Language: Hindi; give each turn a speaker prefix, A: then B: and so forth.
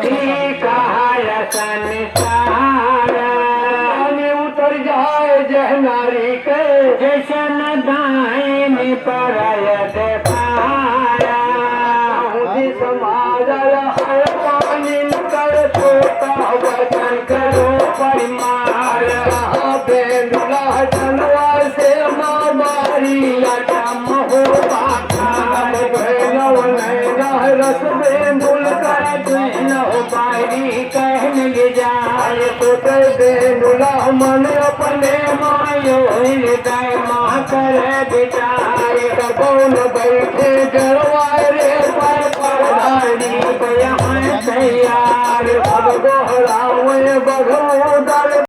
A: ठीक है संसार उतर जाए जह नारी के जैसन दाइन पर समाज है पानी कर सोता वचन करो परिमार बेंदुला जनवा से मारी अटम हो रस बेंदुल कर हो पाई कहन जाए तो बेंदुला मन अपने मायो हृदय माँ कर बिचारे कौन बैठे जरवाए रे पर तैयार अब गोहरावे